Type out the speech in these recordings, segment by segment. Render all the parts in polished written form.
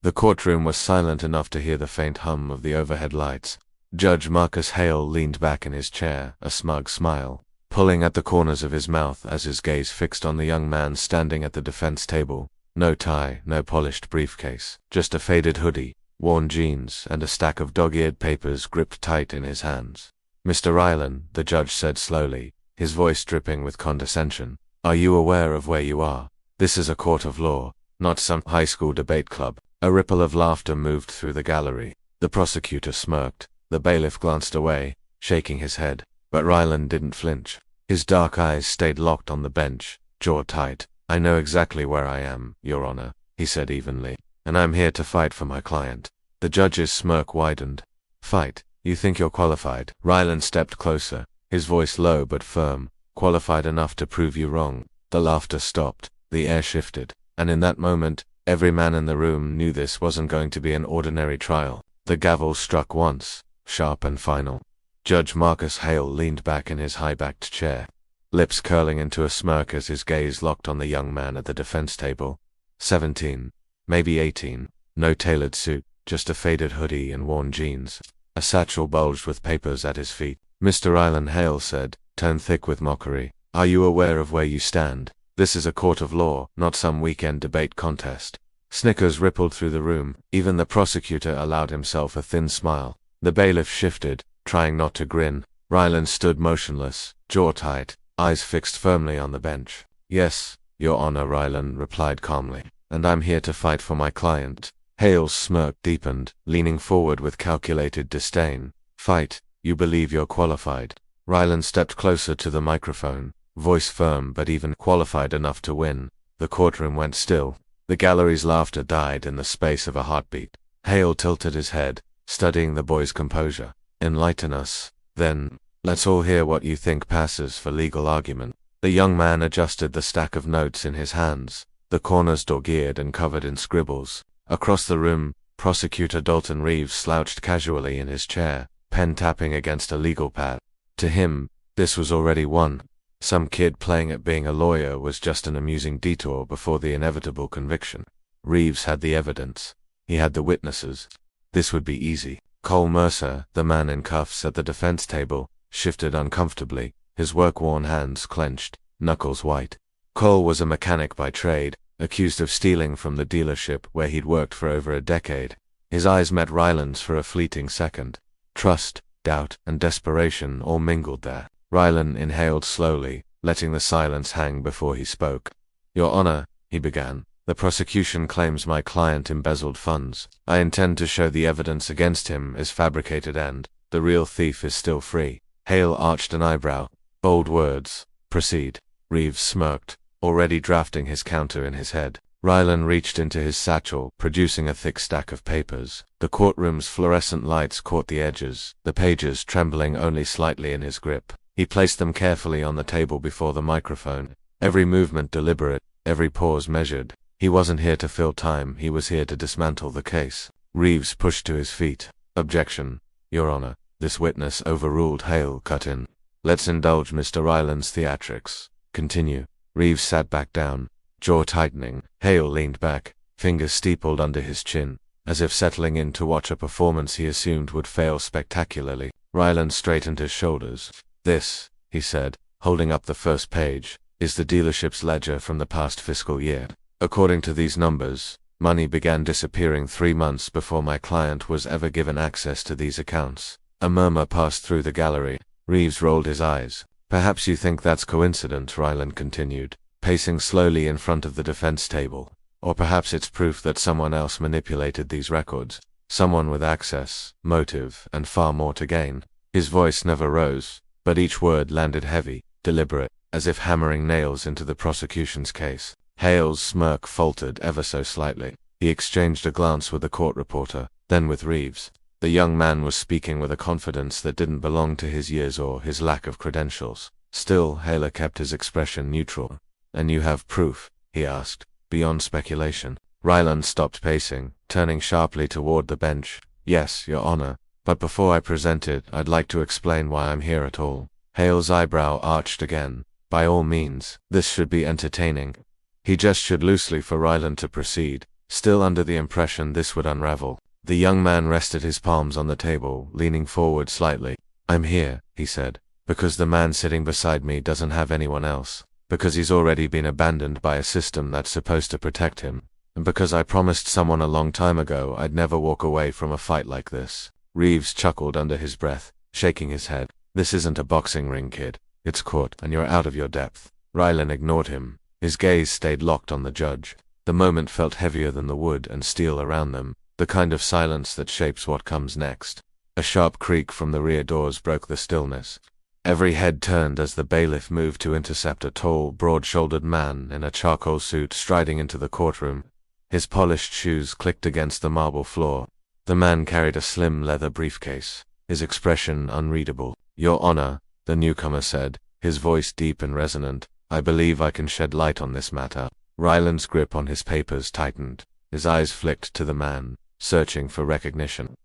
The courtroom was silent enough to hear the faint hum of the overhead lights. Judge Marcus Hale leaned back in his chair, a smug smile pulling at the corners of his mouth as his gaze fixed on the young man standing at the defense table. No tie, no polished briefcase, just a faded hoodie, worn jeans, and a stack of dog-eared papers gripped tight in his hands. "Mr. Rylan," the judge said slowly, his voice dripping with condescension, "are you aware of where you are? This is a court of law, not some high school debate club." A ripple of laughter moved through the gallery. The prosecutor smirked. The bailiff glanced away, shaking his head, but Rylan didn't flinch. His dark eyes stayed locked on the bench, jaw tight. "I know exactly where I am, Your Honor," he said evenly, "and I'm here to fight for my client." The judge's smirk widened. "Fight? You think you're qualified?" Rylan stepped closer, his voice low but firm. "Qualified enough to prove you wrong." The laughter stopped, the air shifted, and in that moment, every man in the room knew this wasn't going to be an ordinary trial. The gavel struck once, sharp and final. Judge Marcus Hale leaned back in his high-backed chair, lips curling into a smirk as his gaze locked on the young man at the defense table. 17, maybe 18, no tailored suit, just a faded hoodie and worn jeans. A satchel bulged with papers at his feet. "Mr. Rylan," Hale said, tone thick with mockery, "are you aware of where you stand? This is a court of law, not some weekend debate contest." Snickers rippled through the room. Even the prosecutor allowed himself a thin smile. The bailiff shifted, trying not to grin. Rylan stood motionless, jaw tight, eyes fixed firmly on the bench. "Yes, Your Honor," Rylan replied calmly, "and I'm here to fight for my client." Hale's smirk deepened, leaning forward with calculated disdain. "Fight? You believe you're qualified?" Rylan stepped closer to the microphone, voice firm but even qualified enough to win. The courtroom went still. The gallery's laughter died in the space of a heartbeat. Hale tilted his head, studying the boy's composure. "Enlighten us, then. Let's all hear what you think passes for legal argument." The young man adjusted the stack of notes in his hands, the corners dog-eared and covered in scribbles. Across the room, Prosecutor Dalton Reeves slouched casually in his chair, pen tapping against a legal pad. To him, this was already won. Some kid playing at being a lawyer was just an amusing detour before the inevitable conviction. Reeves had the evidence. He had the witnesses. This would be easy. Cole Mercer, the man in cuffs at the defense table, shifted uncomfortably, his work-worn hands clenched, knuckles white. Cole was a mechanic by trade, accused of stealing from the dealership where he'd worked for over a decade. His eyes met Rylan's for a fleeting second. Trust, doubt, and desperation all mingled there. Rylan inhaled slowly, letting the silence hang before he spoke. "Your Honor," he began, "the prosecution claims my client embezzled funds. I intend to show the evidence against him is fabricated and the real thief is still free." Hale arched an eyebrow. "Bold words. Proceed." Reeves smirked, already drafting his counter in his head. Rylan reached into his satchel, producing a thick stack of papers. The courtroom's fluorescent lights caught the edges, the pages trembling only slightly in his grip. He placed them carefully on the table before the microphone, every movement deliberate, every pause measured. He wasn't here to fill time, he was here to dismantle the case. Reeves pushed to his feet. "Objection, Your Honor." This witness overruled. Hale cut in. "Let's indulge Mr. Rylan's theatrics. Continue." Reeves sat back down, jaw tightening. Hale leaned back, fingers steepled under his chin, as if settling in to watch a performance he assumed would fail spectacularly. Rylan straightened his shoulders. "This," he said, holding up the first page, "is the dealership's ledger from the past fiscal year. According to these numbers, money began disappearing 3 months before my client was ever given access to these accounts." A murmur passed through the gallery. Reeves rolled his eyes. "Perhaps you think that's coincident," Rylan continued, pacing slowly in front of the defense table. "Or perhaps it's proof that someone else manipulated these records. Someone with access, motive, and far more to gain." His voice never rose, but each word landed heavy, deliberate, as if hammering nails into the prosecution's case. Hale's smirk faltered ever so slightly. He exchanged a glance with the court reporter, then with Reeves. The young man was speaking with a confidence that didn't belong to his years or his lack of credentials. Still, Hale kept his expression neutral. "And you have proof?" he asked, "beyond speculation?" Rylan stopped pacing, turning sharply toward the bench. "Yes, Your Honor. But before I present it, I'd like to explain why I'm here at all." Hale's eyebrow arched again. "By all means, this should be entertaining." He gestured loosely for Rylan to proceed, still under the impression this would unravel. The young man rested his palms on the table, leaning forward slightly. "I'm here," he said, "because the man sitting beside me doesn't have anyone else, because he's already been abandoned by a system that's supposed to protect him, and because I promised someone a long time ago I'd never walk away from a fight like this." Reeves chuckled under his breath, shaking his head. "This isn't a boxing ring, kid. It's court, and you're out of your depth." Rylan ignored him. His gaze stayed locked on the judge. The moment felt heavier than the wood and steel around them, the kind of silence that shapes what comes next. A sharp creak from the rear doors broke the stillness. Every head turned as the bailiff moved to intercept a tall, broad-shouldered man in a charcoal suit striding into the courtroom. His polished shoes clicked against the marble floor. The man carried a slim leather briefcase, his expression unreadable. "Your Honor," the newcomer said, his voice deep and resonant, "I believe I can shed light on this matter." Ryland's grip on his papers tightened. His eyes flicked to the man, searching for recognition.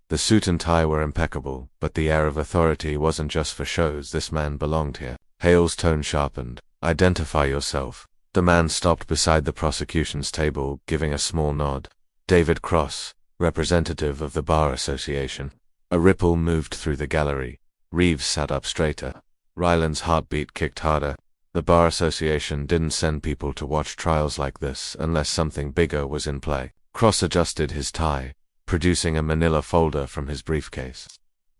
The suit and tie were impeccable, but the air of authority wasn't just for shows. This man belonged here. Hale's tone sharpened. "Identify yourself." The man stopped beside the prosecution's table, giving a small nod. "David Cross, representative of the Bar Association." A ripple moved through the gallery. Reeves sat up straighter. Ryland's heartbeat kicked harder. The Bar Association didn't send people to watch trials like this unless something bigger was in play. Cross adjusted his tie, producing a manila folder from his briefcase.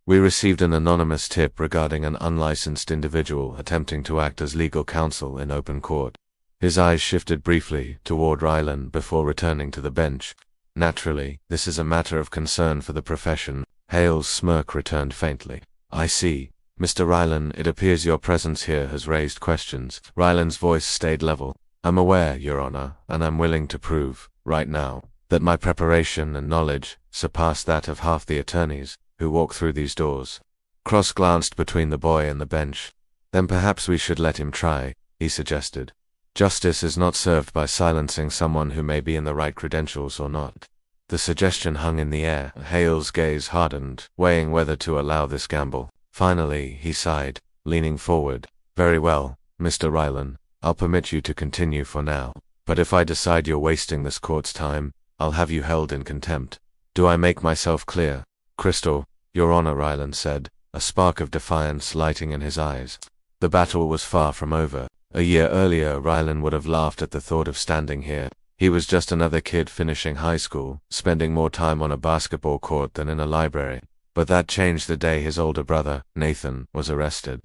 "We received an anonymous tip regarding an unlicensed individual attempting to act as legal counsel in open court." His eyes shifted briefly toward Ryland before returning to the bench. "Naturally, this is a matter of concern for the profession." Hale's smirk returned faintly. "I see. Mr. Ryland, it appears your presence here has raised questions." Ryland's voice stayed level. "I'm aware, Your Honor, and I'm willing to prove, right now, that my preparation and knowledge surpass that of half the attorneys who walk through these doors." Cross glanced between the boy and the bench. "Then perhaps we should let him try," he suggested. "Justice is not served by silencing someone who may be in the right credentials or not." The suggestion hung in the air. Hale's gaze hardened, weighing whether to allow this gamble. Finally, he sighed, leaning forward. "Very well, Mr. Ryland, I'll permit you to continue for now. But if I decide you're wasting this court's time, I'll have you held in contempt. Do I make myself clear?" "Crystal, Your Honor," Ryland said, a spark of defiance lighting in his eyes. The battle was far from over. A year earlier, Ryland would have laughed at the thought of standing here. He was just another kid finishing high school, spending more time on a basketball court than in a library. But that changed the day his older brother, Nathan, was arrested.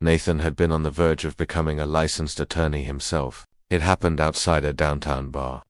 Nathan had been on the verge of becoming a licensed attorney himself. It happened outside a downtown bar.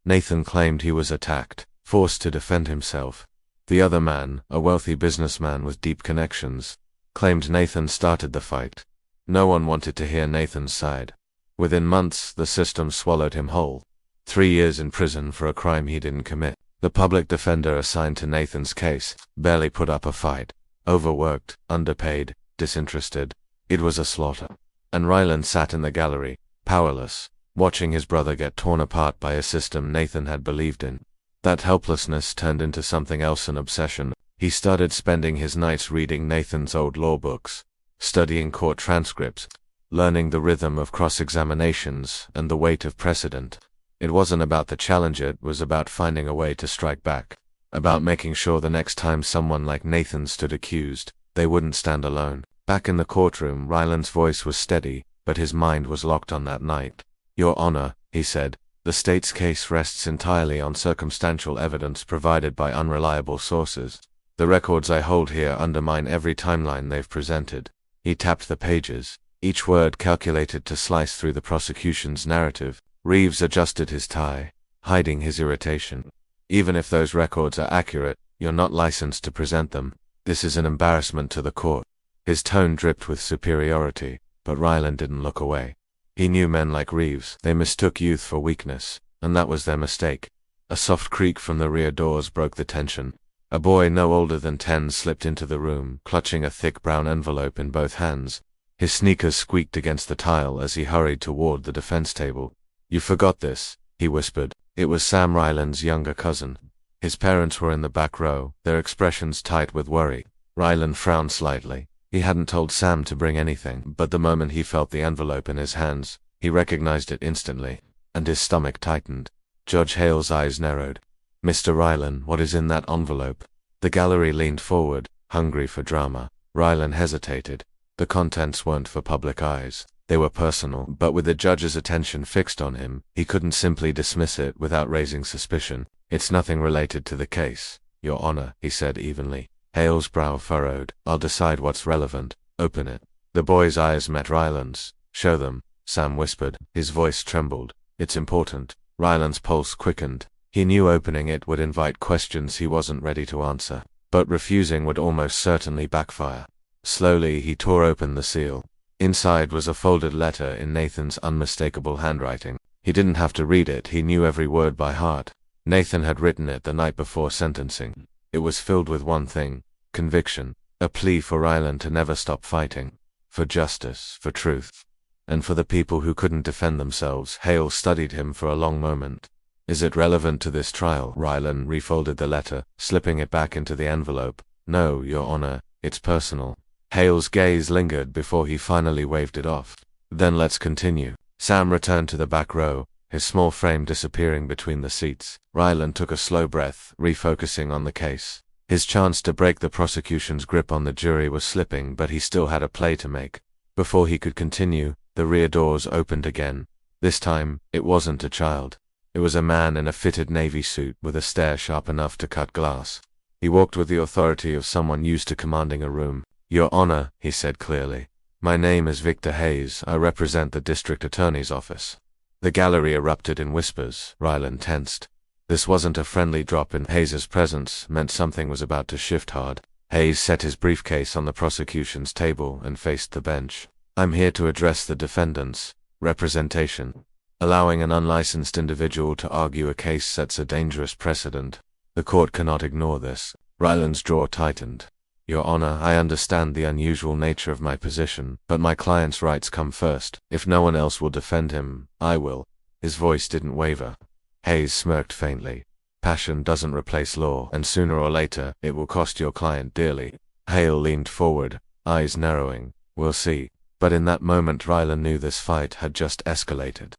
Nathan claimed he was attacked, forced to defend himself. The other man, a wealthy businessman with deep connections, claimed Nathan started the fight. No one wanted to hear Nathan's side. Within months, the system swallowed him whole. 3 years in prison for a crime he didn't commit. The public defender assigned to Nathan's case barely put up a fight. Overworked, underpaid, disinterested. It was a slaughter. And Ryland sat in the gallery, powerless, watching his brother get torn apart by a system Nathan had believed in. That helplessness turned into something else, an obsession. He started spending his nights reading Nathan's old law books, studying court transcripts, learning the rhythm of cross-examinations and the weight of precedent. It wasn't about the challenge, it was about finding a way to strike back. About making sure the next time someone like Nathan stood accused, they wouldn't stand alone. Back in the courtroom, Ryland's voice was steady, but his mind was locked on that night. "Your Honor," he said, "the state's case rests entirely on circumstantial evidence provided by unreliable sources. The records I hold here undermine every timeline they've presented." He tapped the pages, each word calculated to slice through the prosecution's narrative. Reeves adjusted his tie, hiding his irritation. "Even if those records are accurate, you're not licensed to present them. This is an embarrassment to the court." His tone dripped with superiority, but Ryland didn't look away. He knew men like Reeves. They mistook youth for weakness, and that was their mistake. A soft creak from the rear doors broke the tension. A boy no older than 10 slipped into the room, clutching a thick brown envelope in both hands. His sneakers squeaked against the tile as he hurried toward the defense table. "You forgot this," he whispered. It was Sam Ryland's younger cousin. His parents were in the back row, their expressions tight with worry. Ryland frowned slightly. He hadn't told Sam to bring anything, but the moment he felt the envelope in his hands, he recognized it instantly, and his stomach tightened. Judge Hale's eyes narrowed. Mr. Rylan, what is in that envelope? The gallery leaned forward, hungry for drama. Rylan hesitated. The contents weren't for public eyes. They were personal, but with the judge's attention fixed on him, he couldn't simply dismiss it without raising suspicion. It's nothing related to the case, Your Honor, he said evenly. Hale's brow furrowed. I'll decide what's relevant. Open it. The boy's eyes met Rylan's. Show them, Sam whispered. His voice trembled. It's important. Rylan's pulse quickened. He knew opening it would invite questions he wasn't ready to answer, but refusing would almost certainly backfire. Slowly, he tore open the seal. Inside was a folded letter in Nathan's unmistakable handwriting. He didn't have to read it, he knew every word by heart. Nathan had written it the night before sentencing. It was filled with one thing: conviction, a plea for Rylan to never stop fighting. For justice, for truth, and for the people who couldn't defend themselves. Hale studied him for a long moment. Is it relevant to this trial? Rylan refolded the letter, slipping it back into the envelope. No, Your Honor, it's personal. Hale's gaze lingered before he finally waved it off. Then let's continue. Sam returned to the back row, his small frame disappearing between the seats. Rylan took a slow breath, refocusing on the case. His chance to break the prosecution's grip on the jury was slipping, but he still had a play to make. Before he could continue, the rear doors opened again. This time, it wasn't a child. It was a man in a fitted navy suit with a stare sharp enough to cut glass. He walked with the authority of someone used to commanding a room. Your Honor, he said clearly. My name is Victor Hayes. I represent the district attorney's office. The gallery erupted in whispers. Rylan tensed. This wasn't a friendly drop in. Hayes's presence meant something was about to shift hard. Hayes set his briefcase on the prosecution's table and faced the bench. I'm here to address the defendant's representation. Allowing an unlicensed individual to argue a case sets a dangerous precedent. The court cannot ignore this. Rylan's jaw tightened. Your Honor, I understand the unusual nature of my position, but my client's rights come first. If no one else will defend him, I will. His voice didn't waver. Hayes smirked faintly. Passion doesn't replace law, and sooner or later, it will cost your client dearly. Hale leaned forward, eyes narrowing. We'll see. But in that moment Rylan knew this fight had just escalated.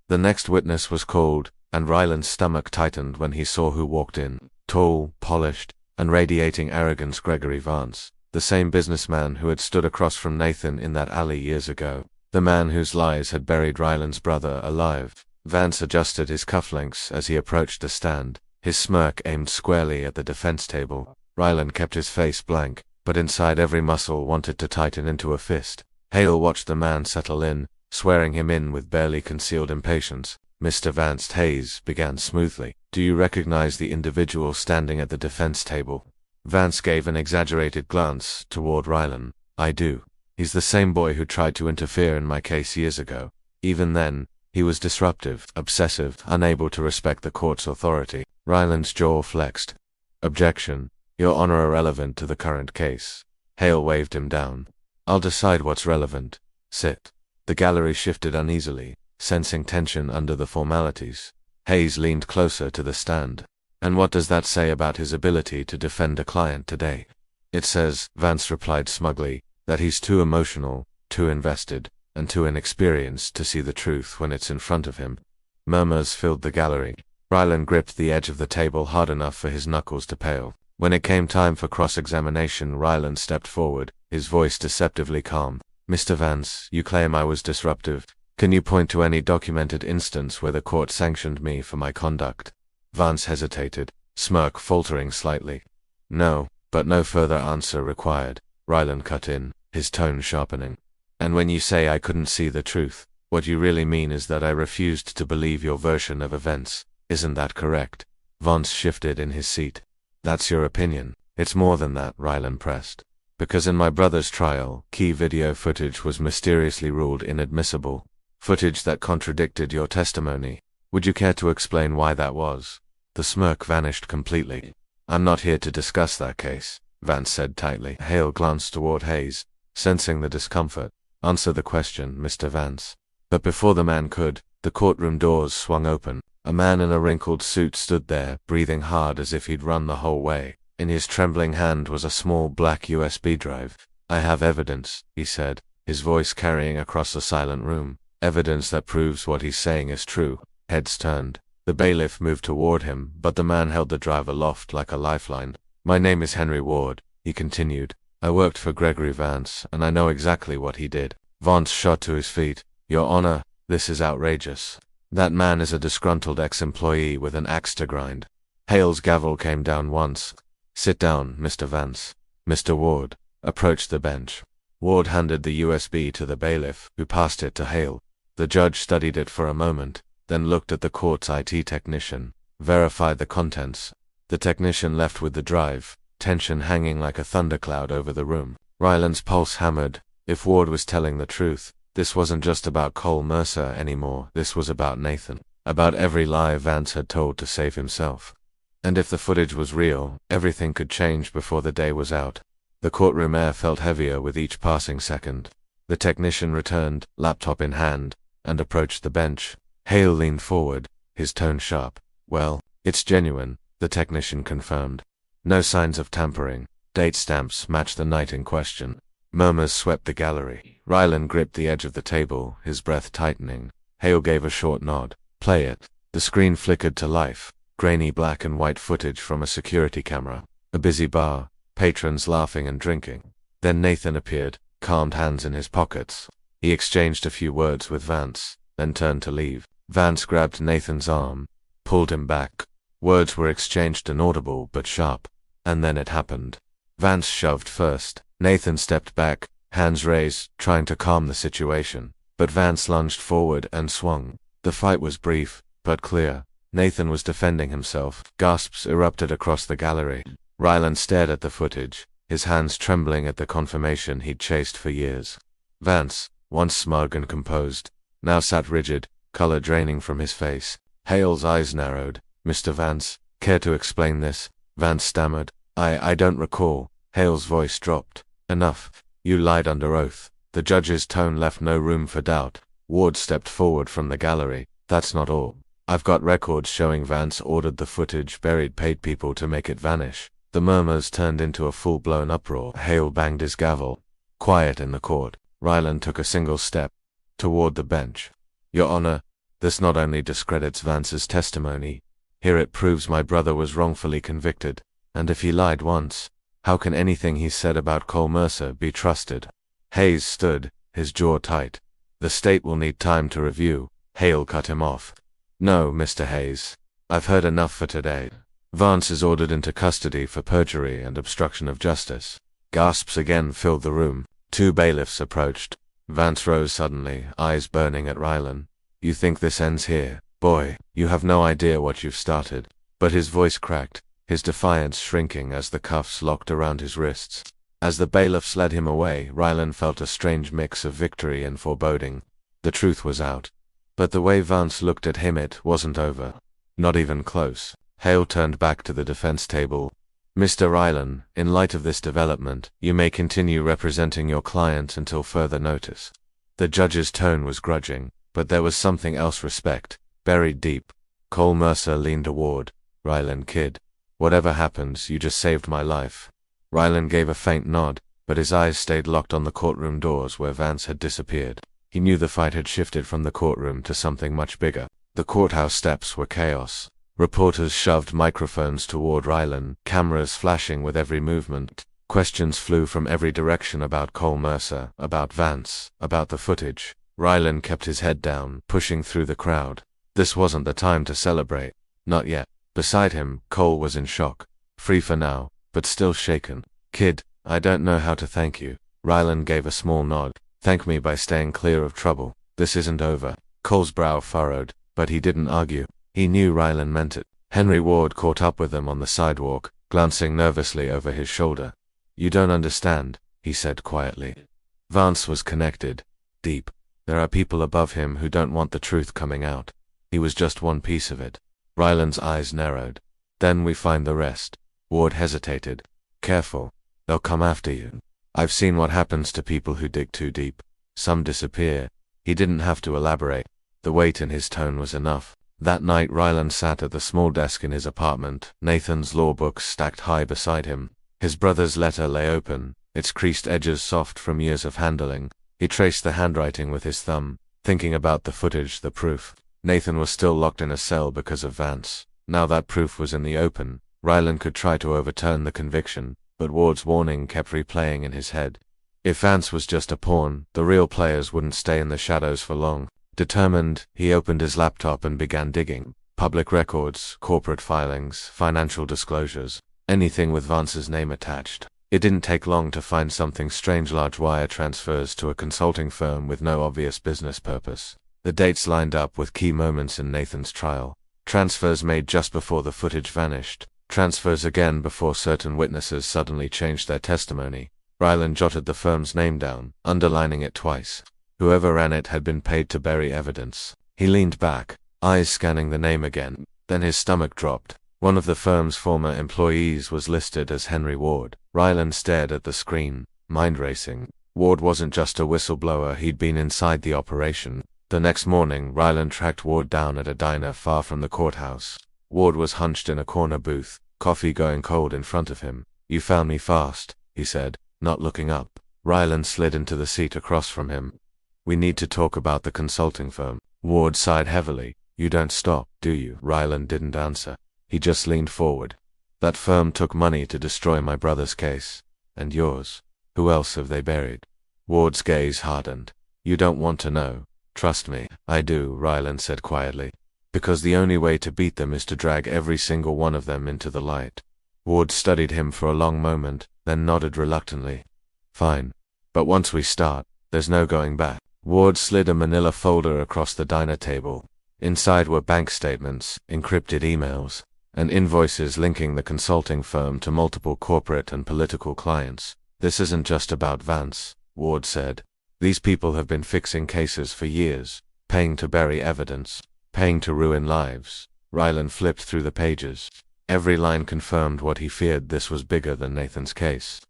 The next witness was called, and Rylan's stomach tightened when he saw who walked in. Tall, polished, and radiating arrogance. Gregory Vance, the same businessman who had stood across from Nathan in that alley years ago. The man whose lies had buried Rylan's brother alive. Vance adjusted his cufflinks as he approached the stand, his smirk aimed squarely at the defense table. Rylan kept his face blank, but inside every muscle wanted to tighten into a fist. Hale watched the man settle in, swearing him in with barely concealed impatience. Mr. Vance, Hayes began smoothly. Do you recognize the individual standing at the defense table? Vance gave an exaggerated glance toward Rylan. I do. He's the same boy who tried to interfere in my case years ago. Even then, he was disruptive, obsessive, unable to respect the court's authority. Rylan's jaw flexed. Objection. Your Honor, irrelevant to the current case. Hale waved him down. I'll decide what's relevant. Sit. The gallery shifted uneasily, sensing tension under the formalities. Hayes leaned closer to the stand. And what does that say about his ability to defend a client today? It says, Vance replied smugly, that he's too emotional, too invested, and too inexperienced to see the truth when it's in front of him. Murmurs filled the gallery. Rylan gripped the edge of the table hard enough for his knuckles to pale. When it came time for cross-examination, Rylan stepped forward, his voice deceptively calm. Mr. Vance, you claim I was disruptive. Can you point to any documented instance where the court sanctioned me for my conduct? Vance hesitated, smirk faltering slightly. No, but no further answer required. Rylan cut in, his tone sharpening. And when you say I couldn't see the truth, what you really mean is that I refused to believe your version of events. Isn't that correct? Vance shifted in his seat. That's your opinion. It's more than that, Rylan pressed. Because in my brother's trial, key video footage was mysteriously ruled inadmissible. Footage that contradicted your testimony. Would you care to explain why that was? The smirk vanished completely. I'm not here to discuss that case, Vance said tightly. Hale glanced toward Hayes, sensing the discomfort. Answer the question, Mr. Vance. But before the man could, the courtroom doors swung open. A man in a wrinkled suit stood there, breathing hard as if he'd run the whole way. In his trembling hand was a small black USB drive. I have evidence, he said, his voice carrying across the silent room. Evidence that proves what he's saying is true. Heads turned. The bailiff moved toward him, but the man held the drive aloft like a lifeline. "My name is Henry Ward," he continued. "I worked for Gregory Vance, and I know exactly what he did." Vance shot to his feet. "Your Honor, this is outrageous. That man is a disgruntled ex-employee with an axe to grind." Hale's gavel came down once. "Sit down, Mr. Vance." Mr. Ward approached the bench. Ward handed the USB to the bailiff, who passed it to Hale. The judge studied it for a moment, then looked at the court's IT technician, verified the contents. The technician left with the drive, tension hanging like a thundercloud over the room. Ryland's pulse hammered. If Ward was telling the truth, this wasn't just about Cole Mercer anymore, this was about Nathan, about every lie Vance had told to save himself. And if the footage was real, everything could change before the day was out. The courtroom air felt heavier with each passing second. The technician returned, laptop in hand, and approached the bench. Hale leaned forward, his tone sharp. "Well, it's genuine," the technician confirmed. "No signs of tampering. Date stamps match the night in question." Murmurs swept the gallery. Ryland gripped the edge of the table, his breath tightening. Hale gave a short nod. "Play it." The screen flickered to life. Grainy black and white footage from a security camera. A busy bar, patrons laughing and drinking. Then Nathan appeared, calmed hands in his pockets. He exchanged a few words with Vance, then turned to leave. Vance grabbed Nathan's arm, pulled him back. Words were exchanged inaudible but sharp. And then it happened. Vance shoved first. Nathan stepped back, hands raised, trying to calm the situation. But Vance lunged forward and swung. The fight was brief, but clear. Nathan was defending himself. Gasps erupted across the gallery. Ryland stared at the footage, his hands trembling at the confirmation he'd chased for years. Vance, once smug and composed, now sat rigid, color draining from his face. Hale's eyes narrowed. "Mr. Vance, care to explain this?" Vance stammered. I don't recall." Hale's voice dropped. "Enough. You lied under oath." The judge's tone left no room for doubt. Ward stepped forward from the gallery. "That's not all. I've got records showing Vance ordered the footage, buried paid people to make it vanish." The murmurs turned into a full-blown uproar. Hale banged his gavel. Quiet in the court. Ryland took a single step toward the bench. "Your Honor, this not only discredits Vance's testimony, here it proves my brother was wrongfully convicted. And if he lied once, how can anything he said about Cole Mercer be trusted?" Hayes stood, his jaw tight. "The state will need time to review." Hale cut him off. "No, Mr. Hayes. I've heard enough for today. Vance is ordered into custody for perjury and obstruction of justice." Gasps again filled the room. Two bailiffs approached. Vance rose suddenly, eyes burning at Ryland. "You think this ends here? Boy, you have no idea what you've started." But his voice cracked, his defiance shrinking as the cuffs locked around his wrists. As the bailiffs led him away, Ryland felt a strange mix of victory and foreboding. The truth was out. But the way Vance looked at him, it wasn't over. Not even close. Hale turned back to the defense table. "Mr. Ryland, in light of this development, you may continue representing your client until further notice." The judge's tone was grudging, but there was something else, respect, buried deep. Cole Mercer leaned toward Ryland. "Kid, whatever happens, you just saved my life." Ryland gave a faint nod, but his eyes stayed locked on the courtroom doors where Vance had disappeared. He knew the fight had shifted from the courtroom to something much bigger. The courthouse steps were chaos. Reporters shoved microphones toward Ryland, cameras flashing with every movement. Questions flew from every direction about Cole Mercer, about Vance, about the footage. Ryland kept his head down, pushing through the crowd. This wasn't the time to celebrate. Not yet. Beside him, Cole was in shock. Free for now, but still shaken. "Kid, I don't know how to thank you." Ryland gave a small nod. "Thank me by staying clear of trouble. This isn't over." Cole's brow furrowed, but he didn't argue. He knew Ryland meant it. Henry Ward caught up with him on the sidewalk, glancing nervously over his shoulder. "You don't understand," he said quietly. Vance was connected. Deep. There are people above him who don't want the truth coming out. He was just one piece of it. Ryland's eyes narrowed. "Then we find the rest." Ward hesitated. "Careful. They'll come after you. I've seen what happens to people who dig too deep. Some disappear." He didn't have to elaborate. The weight in his tone was enough. That night Ryland sat at the small desk in his apartment, Nathan's law books stacked high beside him. His brother's letter lay open, its creased edges soft from years of handling. He traced the handwriting with his thumb, thinking about the footage, the proof. Nathan was still locked in a cell because of Vance. Now that proof was in the open, Ryland could try to overturn the conviction, but Ward's warning kept replaying in his head. If Vance was just a pawn, the real players wouldn't stay in the shadows for long. Determined, he opened his laptop and began digging. Public records, corporate filings, financial disclosures, anything with Vance's name attached. It didn't take long to find something strange: large wire transfers to a consulting firm with no obvious business purpose. The dates lined up with key moments in Nathan's trial. Transfers made just before the footage vanished. Transfers again before certain witnesses suddenly changed their testimony. Ryland jotted the firm's name down, underlining it twice. Whoever ran it had been paid to bury evidence. He leaned back, eyes scanning the name again. Then his stomach dropped. One of the firm's former employees was listed as Henry Ward. Ryland stared at the screen, mind racing. Ward wasn't just a whistleblower, he'd been inside the operation. The next morning, Ryland tracked Ward down at a diner far from the courthouse. Ward was hunched in a corner booth, coffee going cold in front of him. "You found me fast," he said, not looking up. Ryland slid into the seat across from him. "We need to talk about the consulting firm." Ward sighed heavily. "You don't stop, do you?" Ryland didn't answer. He just leaned forward. "That firm took money to destroy my brother's case. And yours. Who else have they buried?" Ward's gaze hardened. "You don't want to know. Trust me." "I do," Ryland said quietly. "Because the only way to beat them is to drag every single one of them into the light." Ward studied him for a long moment, then nodded reluctantly. "Fine. But once we start, there's no going back." Ward slid a manila folder across the diner table. Inside were bank statements, encrypted emails, and invoices linking the consulting firm to multiple corporate and political clients. "This isn't just about Vance," Ward said. "These people have been fixing cases for years, paying to bury evidence, paying to ruin lives." Ryland flipped through the pages. Every line confirmed what he feared: this was bigger than Nathan's case.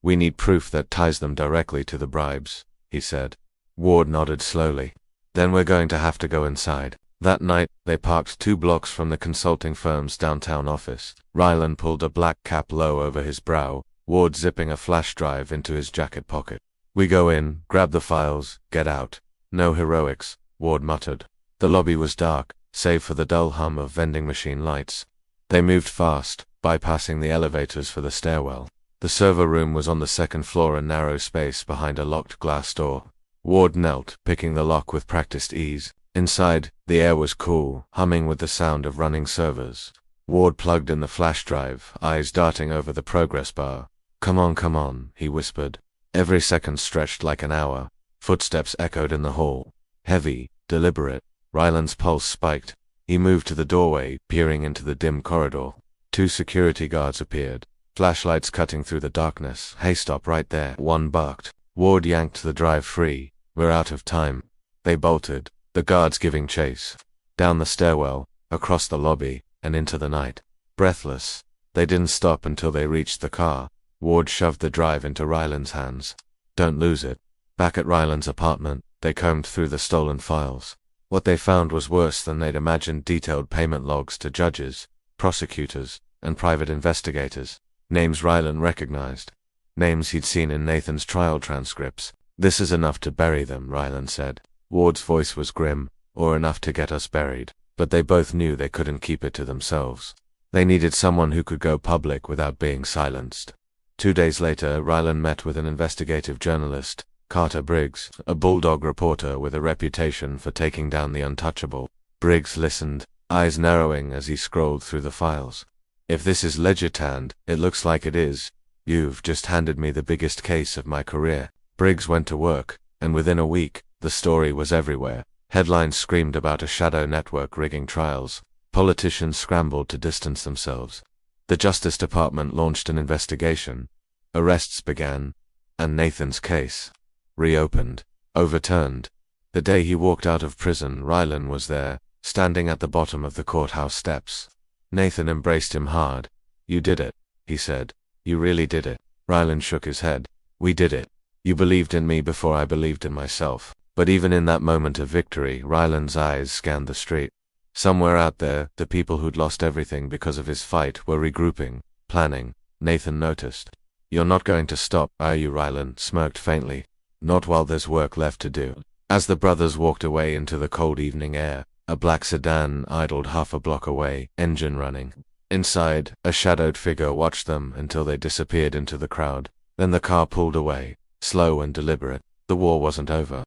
"We need proof that ties them directly to the bribes," he said. Ward nodded slowly. "Then we're going to have to go inside." That night, they parked 2 blocks from the consulting firm's downtown office. Ryland pulled a black cap low over his brow, Ward zipping a flash drive into his jacket pocket. "We go in, grab the files, get out. No heroics," Ward muttered. The lobby was dark, save for the dull hum of vending machine lights. They moved fast, bypassing the elevators for the stairwell. The server room was on the second floor, a narrow space behind a locked glass door. Ward knelt, picking the lock with practiced ease. Inside, the air was cool, humming with the sound of running servers. Ward plugged in the flash drive, eyes darting over the progress bar. Come on," he whispered. Every second stretched like an hour. Footsteps echoed in the hall. Heavy, deliberate. Ryland's pulse spiked. He moved to the doorway, peering into the dim corridor. 2 security guards appeared, flashlights cutting through the darkness. "Hey, stop right there," one barked. Ward yanked the drive free. "We're out of time." They bolted, the guards giving chase. Down the stairwell, across the lobby, and into the night. Breathless, they didn't stop until they reached the car. Ward shoved the drive into Ryland's hands. "Don't lose it." Back at Ryland's apartment, they combed through the stolen files. What they found was worse than they'd imagined: detailed payment logs to judges, prosecutors, and private investigators. Names Ryland recognized. Names he'd seen in Nathan's trial transcripts. "This is enough to bury them," Ryland said. Ward's voice was grim. "Or enough to get us buried." But they both knew they couldn't keep it to themselves. They needed someone who could go public without being silenced. 2 days later, Ryland met with an investigative journalist, Carter Briggs, a bulldog reporter with a reputation for taking down the untouchable. Briggs listened, eyes narrowing as he scrolled through the files. "If this is Legitant, it looks like it is. You've just handed me the biggest case of my career." Briggs went to work, and within a week, the story was everywhere. Headlines screamed about a shadow network rigging trials. Politicians scrambled to distance themselves. The Justice Department launched an investigation. Arrests began, and Nathan's case reopened, overturned. The day he walked out of prison, Ryland was there, standing at the bottom of the courthouse steps. Nathan embraced him hard. "You did it," he said. "You really did it." Ryland shook his head. "We did it. You believed in me before I believed in myself." But even in that moment of victory, Ryland's eyes scanned the street. Somewhere out there, the people who'd lost everything because of his fight were regrouping, planning. Nathan noticed. "You're not going to stop, are you?" Ryland smirked faintly. "Not while there's work left to do." As the brothers walked away into the cold evening air, A black sedan idled half a block away, engine running. Inside, a shadowed figure watched them until they disappeared into the crowd. Then the car pulled away, slow and deliberate. The war wasn't over.